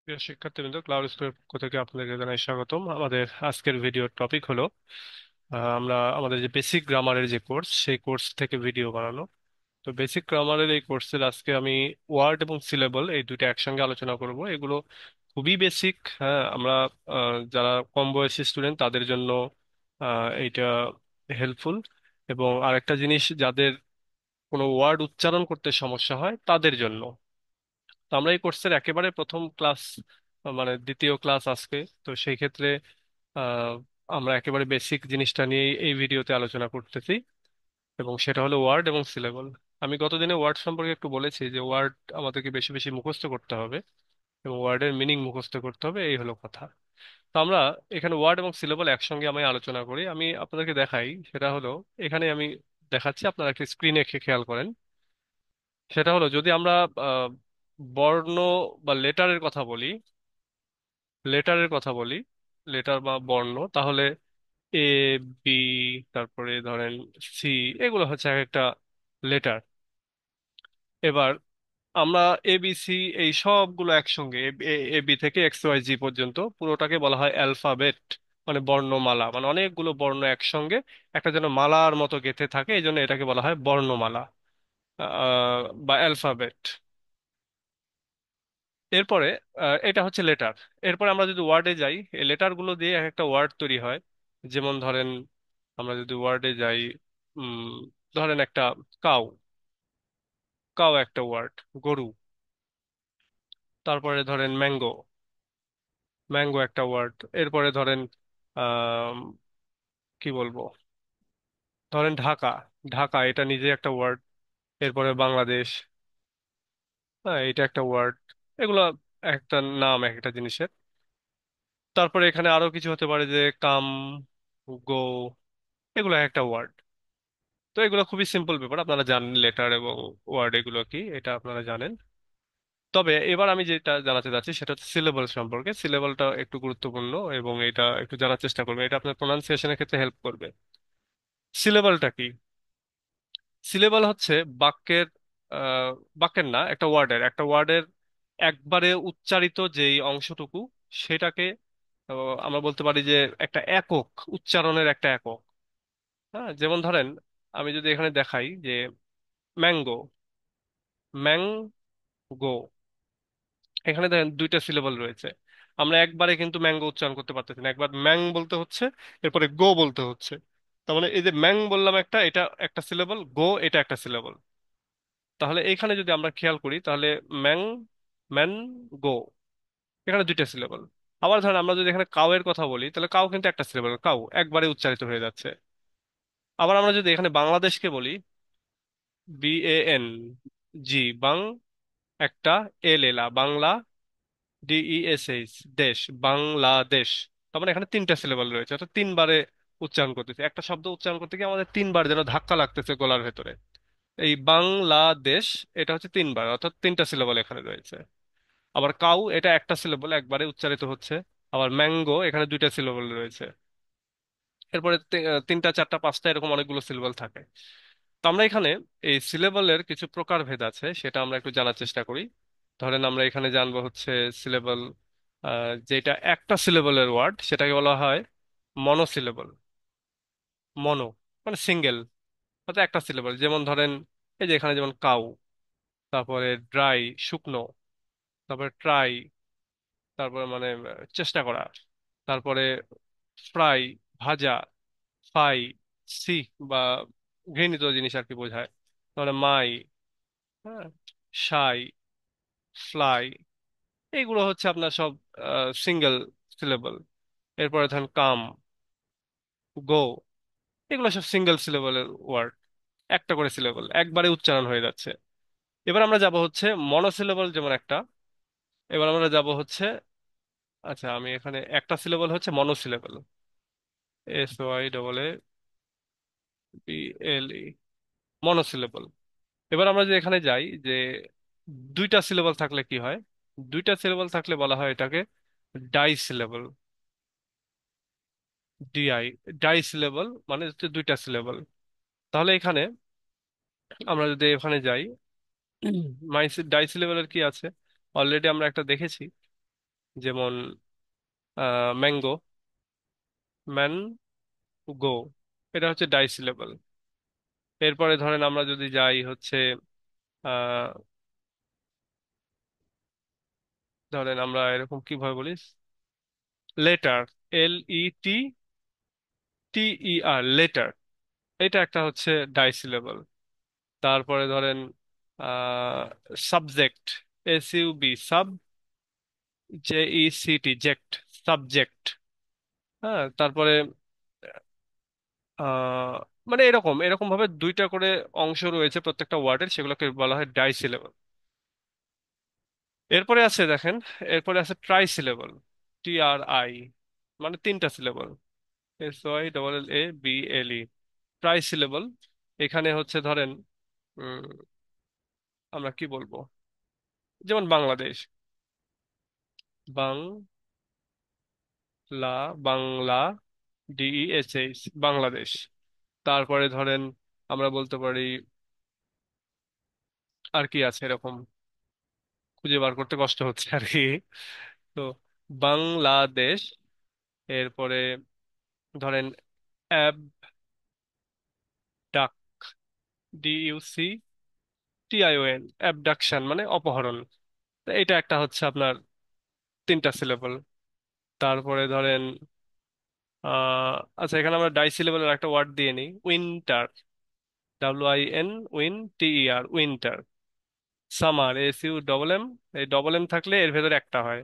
প্রিয় শিক্ষার্থীবৃন্দ, ক্লাউড স্কুলের পক্ষ থেকে আপনাদেরকে জানাই স্বাগতম। আমাদের আজকের ভিডিওর টপিক হলো আমরা আমাদের যে বেসিক গ্রামারের যে কোর্স, সেই কোর্স থেকে ভিডিও বানানো। তো বেসিক গ্রামারের এই কোর্সের আজকে আমি ওয়ার্ড এবং সিলেবল এই দুইটা একসঙ্গে আলোচনা করব। এগুলো খুবই বেসিক। হ্যাঁ, আমরা যারা কম বয়সী স্টুডেন্ট তাদের জন্য এইটা হেল্পফুল। এবং আরেকটা জিনিস, যাদের কোনো ওয়ার্ড উচ্চারণ করতে সমস্যা হয় তাদের জন্য। তো আমরা এই কোর্সের একেবারে প্রথম ক্লাস, মানে দ্বিতীয় ক্লাস আজকে। তো সেই ক্ষেত্রে আহ, আমরা একেবারে বেসিক জিনিসটা নিয়ে এই ভিডিওতে আলোচনা করতেছি, এবং সেটা হলো ওয়ার্ড এবং সিলেবল। আমি গতদিনে ওয়ার্ড সম্পর্কে একটু বলেছি যে ওয়ার্ড আমাদেরকে বেশি বেশি মুখস্থ করতে হবে এবং ওয়ার্ডের মিনিং মুখস্থ করতে হবে, এই হলো কথা। তো আমরা এখানে ওয়ার্ড এবং সিলেবল একসঙ্গে আমি আলোচনা করি। আমি আপনাদেরকে দেখাই, সেটা হলো এখানে আমি দেখাচ্ছি, আপনারা একটি স্ক্রিনে খেয়াল করেন। সেটা হলো, যদি আমরা আহ, বর্ণ বা লেটারের কথা বলি, লেটার বা বর্ণ, তাহলে এ, বি, তারপরে ধরেন সি, এগুলো হচ্ছে এক একটা লেটার। এবার আমরা এবিসি এই সবগুলো একসঙ্গে, এ বি থেকে এক্স ওয়াই জি পর্যন্ত পুরোটাকে বলা হয় অ্যালফাবেট, মানে বর্ণমালা। মানে অনেকগুলো বর্ণ একসঙ্গে একটা যেন মালার মতো গেঁথে থাকে, এই জন্য এটাকে বলা হয় বর্ণমালা বা অ্যালফাবেট। এরপরে এটা হচ্ছে লেটার। এরপরে আমরা যদি ওয়ার্ডে যাই, এই লেটারগুলো দিয়ে এক একটা ওয়ার্ড তৈরি হয়। যেমন ধরেন, আমরা যদি ওয়ার্ডে যাই, উম, ধরেন একটা কাউ, কাউ একটা ওয়ার্ড, গরু। তারপরে ধরেন ম্যাঙ্গো, ম্যাঙ্গো একটা ওয়ার্ড। এরপরে ধরেন আম, কি বলবো, ধরেন ঢাকা, ঢাকা এটা নিজে একটা ওয়ার্ড। এরপরে বাংলাদেশ, হ্যাঁ এটা একটা ওয়ার্ড। এগুলো একটা নাম এক একটা জিনিসের। তারপরে এখানে আরো কিছু হতে পারে, যে কাম, গো, এগুলো একটা ওয়ার্ড। তো এগুলো খুবই সিম্পল ব্যাপার, আপনারা জানেন লেটার এবং ওয়ার্ড এগুলো কি, এটা আপনারা জানেন। তবে এবার আমি যেটা জানাতে চাচ্ছি সেটা হচ্ছে সিলেবল সম্পর্কে। সিলেবলটা একটু গুরুত্বপূর্ণ এবং এটা একটু জানার চেষ্টা করবেন, এটা আপনার প্রোনাউন্সিয়েশনের ক্ষেত্রে হেল্প করবে। সিলেবলটা কি? সিলেবল হচ্ছে বাক্যের, আহ, বাক্যের না, একটা ওয়ার্ডের একবারে উচ্চারিত যেই অংশটুকু, সেটাকে আমরা বলতে পারি যে একটা একক, উচ্চারণের একটা একক। হ্যাঁ, যেমন ধরেন আমি যদি এখানে দেখাই যে ম্যাঙ্গো, ম্যাঙ্গো, এখানে দেখেন দুইটা সিলেবল রয়েছে। আমরা একবারে কিন্তু ম্যাঙ্গো উচ্চারণ করতে পারতেছি না, একবার ম্যাং বলতে হচ্ছে, এরপরে গো বলতে হচ্ছে। তার মানে এই যে ম্যাং বললাম একটা, এটা একটা সিলেবল, গো এটা একটা সিলেবল। তাহলে এখানে যদি আমরা খেয়াল করি, তাহলে ম্যাং, ম্যান, গো, এখানে দুইটা সিলেবল। আবার ধরেন আমরা যদি এখানে কাউ এর কথা বলি, তাহলে কাউ কিন্তু একটা সিলেবল, কাউ একবারে উচ্চারিত হয়ে যাচ্ছে। আবার আমরা যদি এখানে বাংলাদেশকে বলি, BAN, জি, বাং, একটা এল, এলা, বাংলা, DESH, দেশ, বাংলাদেশ। তার মানে এখানে তিনটা সিলেবল রয়েছে, অর্থাৎ তিনবারে উচ্চারণ করতেছে। একটা শব্দ উচ্চারণ করতে গিয়ে আমাদের তিনবার যেন ধাক্কা লাগতেছে গলার ভেতরে। এই বাংলাদেশ, এটা হচ্ছে তিনবার, অর্থাৎ তিনটা সিলেবল এখানে রয়েছে। আবার কাউ এটা একটা সিলেবল, একবারে উচ্চারিত হচ্ছে। আবার ম্যাঙ্গো এখানে দুইটা সিলেবল রয়েছে। এরপরে তিনটা, চারটা, পাঁচটা, এরকম অনেকগুলো সিলেবল থাকে। তো আমরা এখানে এই সিলেবলের কিছু প্রকারভেদ আছে, সেটা আমরা একটু জানার চেষ্টা করি। ধরেন আমরা এখানে জানবো হচ্ছে সিলেবল, যেটা একটা সিলেবলের ওয়ার্ড সেটাকে বলা হয় মনোসিলেবল। মনো মানে সিঙ্গেল, অর্থাৎ একটা সিলেবল। যেমন ধরেন এই যে এখানে যেমন কাউ, তারপরে ড্রাই শুকনো, তারপরে ট্রাই, তারপরে মানে চেষ্টা করা, তারপরে ফ্রাই ভাজা, ফাই সি বা ঘৃণিত জিনিস আর কি বোঝায়, তাহলে মাই, হ্যাঁ, সাই, ফ্লাই, এইগুলো হচ্ছে আপনার সব সিঙ্গেল সিলেবল। এরপরে ধরেন কাম, গো, এগুলো সব সিঙ্গেল সিলেবলের ওয়ার্ড, একটা করে সিলেবল, একবারে উচ্চারণ হয়ে যাচ্ছে। এবার আমরা যাব হচ্ছে মনোসিলেবল, যেমন একটা। এবার আমরা যাব হচ্ছে, আচ্ছা আমি এখানে একটা সিলেবল হচ্ছে মনোসিলেবল, SYABLE, মনোসিলেবল। এবার আমরা যে এখানে যাই, যে দুইটা সিলেবল থাকলে কি হয়, দুইটা সিলেবল থাকলে বলা হয় এটাকে die syllable. DI, die syllable মানে হচ্ছে দুইটা সিলেবল। তাহলে এখানে আমরা যদি এখানে যাই, মাই ডাই সিলেবলের কি আছে, অলরেডি আমরা একটা দেখেছি। যেমন ম্যাঙ্গো, ম্যান, গো, এটা হচ্ছে ডাইসিলেবল। এরপরে ধরেন আমরা যদি যাই হচ্ছে আহ ধরেন আমরা এরকম কিভাবে বলি, লেটার, LETTER, লেটার, এটা একটা হচ্ছে ডাইসিলেবল। তারপরে ধরেন subject, SUB, sub, JECT, ject, subject. হ্যাঁ, তারপরে আহ মানে এরকম এরকম ভাবে দুইটা করে অংশ রয়েছে প্রত্যেকটা ওয়ার্ডের, সেগুলোকে বলা হয় ডাইসিলেবল। এরপরে আছে দেখেন, এরপরে আছে ট্রাইসিলেবল, TRI, মানে তিনটা সিলেবল, SYLLABLE, ট্রাইসিলেবল। এখানে হচ্ছে ধরেন উম, আমরা কি বলবো, যেমন বাংলাদেশ, বাংলা, বাংলা, DESH, বাংলাদেশ। তারপরে ধরেন আমরা বলতে পারি আর কি আছে এরকম, খুঁজে বার করতে কষ্ট হচ্ছে আর কি। তো বাংলাদেশ। এরপরে ধরেন অ্যাবডাক, DUCTION, অ্যাবডাকশন মানে অপহরণ। তো এটা একটা হচ্ছে আপনার তিনটা সিলেবল। তারপরে ধরেন আচ্ছা, এখানে আমরা ডাইসিলেবলের একটা ওয়ার্ড দিয়ে নিই, winter, WIN, WINTER, winter. Summer, SUMM, এই ডবল এম থাকলে এর ভেতরে একটা হয়,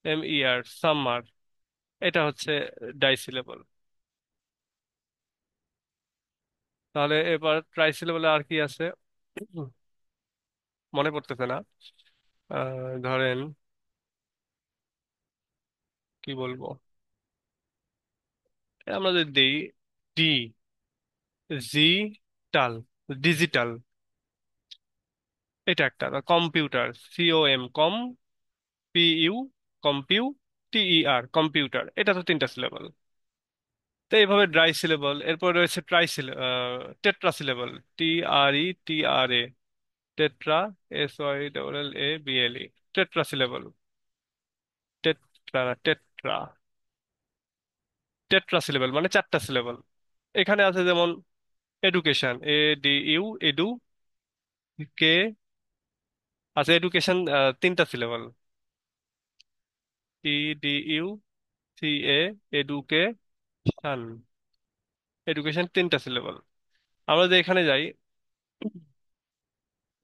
MER, সামার। এটা হচ্ছে ডাইসিলেবল। তাহলে এবার ট্রাইসিলেবলে আর কি আছে, মনে পড়তেছে না। ধরেন কি বলবো, আমরা যদি দিই ডি, জি, টাল, ডিজিটাল, এটা একটা। কম্পিউটার, COM, কম, PU, কম্পিউ, TER, কম্পিউটার, এটা তো তিনটা সিলেবল। তো এইভাবে ড্রাই সিলেবল। এরপর রয়েছে tetra syllable, TRETRA, tetra, SYLLABLE, tetra syllable, tetra, tetra, tetra syllable মানে চারটা সিলেবল। এখানে আছে যেমন এডুকেশন, ADU, এডু, কে, আছে এডুকেশন, তিনটা সিলেবল, EDUCA, এডুকেশন, এডুকেশন তিনটা সিলেবল। আমরা যে এখানে যাই,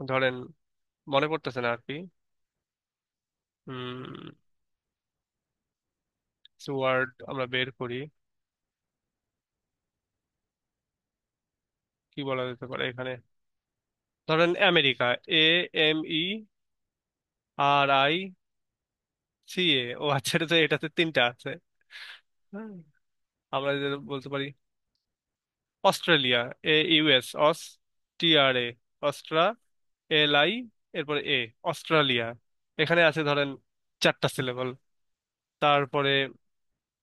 ধরেন মনে পড়তেছে না আর কি, ওয়ার্ড আমরা বের করি, কি বলা যেতে পারে এখানে, ধরেন আমেরিকা, AMERICA, ও আচ্ছা, এটা তো এটাতে তিনটা আছে। হ্যাঁ, আমরা যে বলতে পারি অস্ট্রেলিয়া, AUS, TRA, অস্ট্রা, LI, এরপরে অস্ট্রেলিয়া। এখানে আছে ধরেন চারটা সিলেবল। তারপরে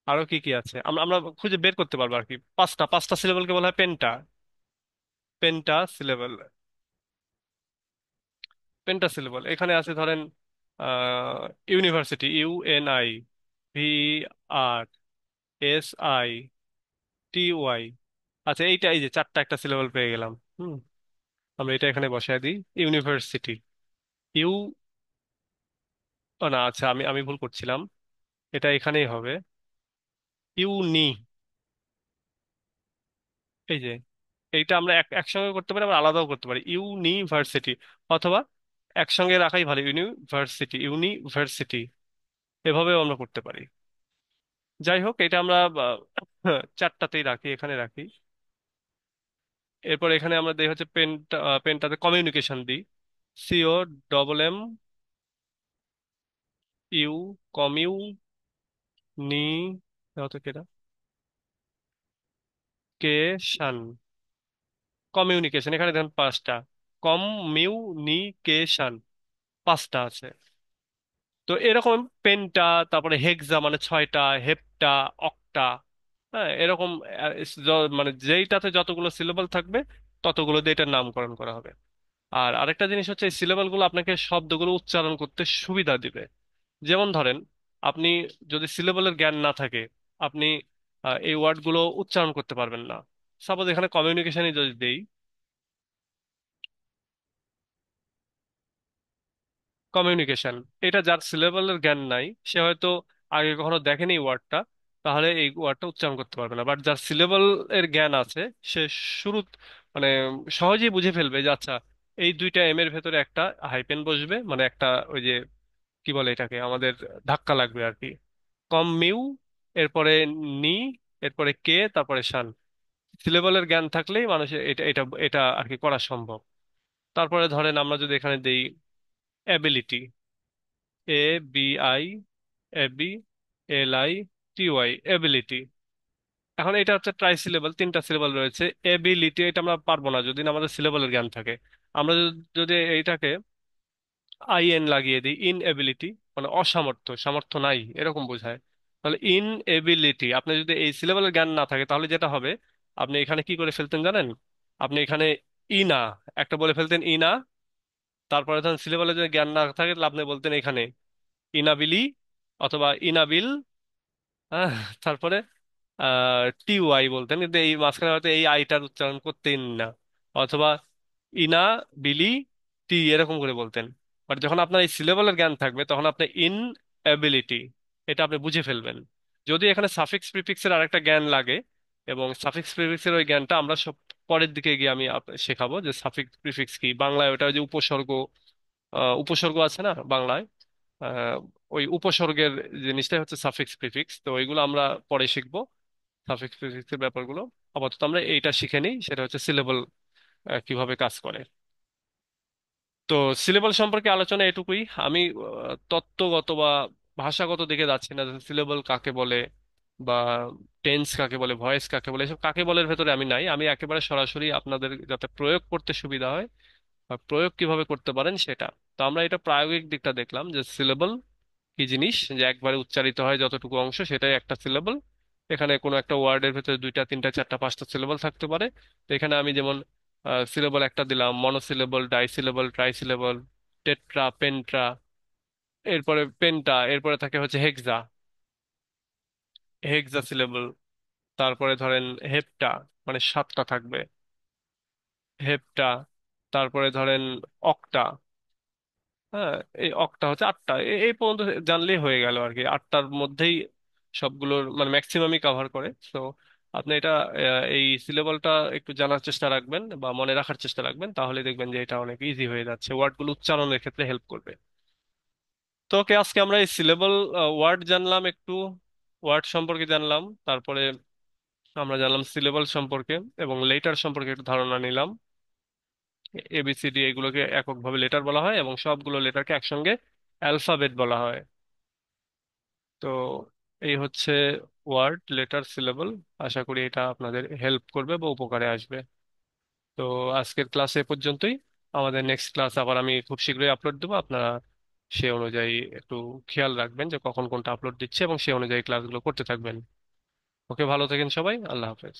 আরো কি কি আছে আমরা আমরা খুঁজে বের করতে পারবো আর কি, পাঁচটা, পাঁচটা সিলেবলকে বলা হয় penta, penta syllable, penta syllable. এখানে আছে ধরেন ইউনিভার্সিটি, UNIVERSITY। আচ্ছা, এইটা, এই যে চারটা একটা সিলেবল পেয়ে গেলাম। হুম, আমরা এটা এখানে বসায় দিই, ইউনিভার্সিটি, ইউ, ও না, আচ্ছা, আমি আমি ভুল করছিলাম, এটা এখানেই হবে, ইউনি, এই যে এইটা আমরা একসঙ্গে করতে পারি, আবার আলাদাও করতে পারি, ইউনিভার্সিটি, অথবা একসঙ্গে রাখাই ভালো, ইউনিভার্সিটি, ইউনিভার্সিটি, এভাবেও আমরা করতে পারি। যাই হোক, এটা আমরা চারটাতেই রাখি, এখানে রাখি। এরপর এখানে আমরা দিই হচ্ছে পেনটা, পেনটাতে কমিউনিকেশন দিই, COMMU, কমিউ, নি, হতো কেটা, কেশন, কমিউনিকেশন। এখানে দেখেন পাঁচটা, কমিউনিকেশন, পাঁচটা আছে। তো এরকম পেন্টা, তারপরে হেক্সা মানে ছয়টা, হেপ্টা, অক্টা, হ্যাঁ এরকম মানে যেইটাতে যতগুলো সিলেবল থাকবে ততগুলো দিয়ে এটার নামকরণ করা হবে। আর আরেকটা জিনিস হচ্ছে, এই সিলেবল গুলো আপনাকে শব্দগুলো উচ্চারণ করতে সুবিধা দিবে। যেমন ধরেন আপনি যদি সিলেবলের জ্ঞান না থাকে, আপনি এই ওয়ার্ডগুলো উচ্চারণ করতে পারবেন না। সাপোজ এখানে কমিউনিকেশনই যদি দেই, কমিউনিকেশন, এটা যার সিলেবলের জ্ঞান নাই, সে হয়তো আগে কখনো দেখেনি ওয়ার্ডটা, তাহলে এই ওয়ার্ডটা উচ্চারণ করতে পারবে না। বাট যার সিলেবল এর জ্ঞান আছে, সে শুরু মানে সহজেই বুঝে ফেলবে যে আচ্ছা, এই দুইটা এম এর ভেতরে একটা হাইপেন বসবে, মানে একটা ওই যে কি বলে এটাকে, আমাদের ধাক্কা লাগবে আর কি। কম মিউ, এরপরে নি, এরপরে কে, তারপরে শান। সিলেবলের জ্ঞান থাকলেই মানুষের এটা এটা এটা আর কি করা সম্ভব। তারপরে ধরেন আমরা যদি এখানে দেই অ্যাবিলিটি, ABIABLITY, এবিলিটি। এখন এটা হচ্ছে ট্রাই সিলেবল, তিনটা সিলেবল রয়েছে। এবিলিটি এটা আমরা পারবো না যদি না আমাদের সিলেবলের জ্ঞান থাকে। আমরা যদি এইটাকে IN লাগিয়ে দিই, ইনএবিলিটি, মানে অসামর্থ্য, সামর্থ্য নাই এরকম বোঝায়। তাহলে ইনএবিলিটি, আপনি যদি এই সিলেবলের জ্ঞান না থাকে, তাহলে যেটা হবে, আপনি এখানে কি করে ফেলতেন জানেন? আপনি এখানে ইনা একটা বলে ফেলতেন, ইনা। তারপরে ধরেন সিলেবলের যদি জ্ঞান না থাকে, তাহলে আপনি বলতেন এখানে ইনাবিলি অথবা ইনাবিল। হ্যাঁ, তারপরে TY বলতেন, কিন্তু এই মাঝখানে হয়তো এই আইটার উচ্চারণ করতেন না। অথবা ইনা বিলি টি এরকম করে বলতেন। বাট যখন আপনার এই সিলেবলের জ্ঞান থাকবে, তখন আপনি ইন অ্যাবিলিটি এটা আপনি বুঝে ফেলবেন। যদি এখানে সাফিক্স প্রিফিক্সের আরেকটা জ্ঞান লাগে, এবং সাফিক্স প্রিফিক্সের ওই জ্ঞানটা আমরা সব পরের দিকে গিয়ে আমি শেখাবো যে সাফিক্স প্রিফিক্স কি। বাংলায় ওটা ওই যে উপসর্গ, উপসর্গ আছে না বাংলায়, আহ, ওই উপসর্গের জিনিসটাই হচ্ছে সাফিক্স প্রিফিক্স। তো ওইগুলো আমরা পরে শিখবো, সাফিক্স প্রিফিক্সের ব্যাপারগুলো। আপাতত আমরা এইটা শিখে নিই, সেটা হচ্ছে সিলেবল কিভাবে কাজ করে। তো সিলেবল সম্পর্কে আলোচনা এটুকুই। আমি তত্ত্বগত বা ভাষাগত দিকে যাচ্ছি না, সিলেবল কাকে বলে বা টেন্স কাকে বলে, ভয়েস কাকে বলে, এসব কাকে বলের ভেতরে আমি নাই। আমি একেবারে সরাসরি আপনাদের যাতে প্রয়োগ করতে সুবিধা হয় বা প্রয়োগ কিভাবে করতে পারেন সেটা। তো আমরা এটা প্রায়োগিক দিকটা দেখলাম যে সিলেবল কি জিনিস, যে একবারে উচ্চারিত হয় যতটুকু অংশ সেটাই একটা সিলেবল। এখানে কোনো একটা ওয়ার্ডের ভেতরে দুইটা তিনটা চারটা পাঁচটা সিলেবল থাকতে পারে। তো এখানে আমি যেমন সিলেবল একটা দিলাম, মনোসিলেবল, ডাইসিলেবল, ট্রাইসিলেবল, টেট্রা, পেন্ট্রা, এরপরে পেন্টা, এরপরে থাকে হচ্ছে হেক্সা, হেক্সা সিলেবল। তারপরে ধরেন হেপ্টা, মানে সাতটা থাকবে, হেপ্টা। তারপরে ধরেন অক্টা। হ্যাঁ, এই অক্টা হচ্ছে আটটা। এই পর্যন্ত জানলেই হয়ে গেল আর কি, আটটার মধ্যেই সবগুলোর মানে ম্যাক্সিমামই কভার করে। তো আপনি এটা এই সিলেবলটা একটু জানার চেষ্টা রাখবেন বা মনে রাখার চেষ্টা রাখবেন, তাহলে দেখবেন যে এটা অনেক ইজি হয়ে যাচ্ছে, ওয়ার্ডগুলো উচ্চারণের ক্ষেত্রে হেল্প করবে। তো ওকে, আজকে আমরা এই সিলেবল ওয়ার্ড জানলাম একটু, ওয়ার্ড সম্পর্কে জানলাম। তারপরে আমরা জানলাম সিলেবল সম্পর্কে, এবং লেটার সম্পর্কে একটু ধারণা নিলাম। ABCD এগুলোকে এককভাবে লেটার বলা হয়, এবং সবগুলো লেটারকে একসঙ্গে অ্যালফাবেট বলা হয়। তো এই হচ্ছে ওয়ার্ড, লেটার, সিলেবল। আশা করি এটা আপনাদের হেল্প করবে বা উপকারে আসবে। তো আজকের ক্লাস এ পর্যন্তই। আমাদের নেক্সট ক্লাস আবার আমি খুব শীঘ্রই আপলোড দেবো। আপনারা সে অনুযায়ী একটু খেয়াল রাখবেন যে কখন কোনটা আপলোড দিচ্ছে, এবং সে অনুযায়ী ক্লাসগুলো করতে থাকবেন। ওকে, ভালো থাকেন সবাই, আল্লাহ হাফেজ।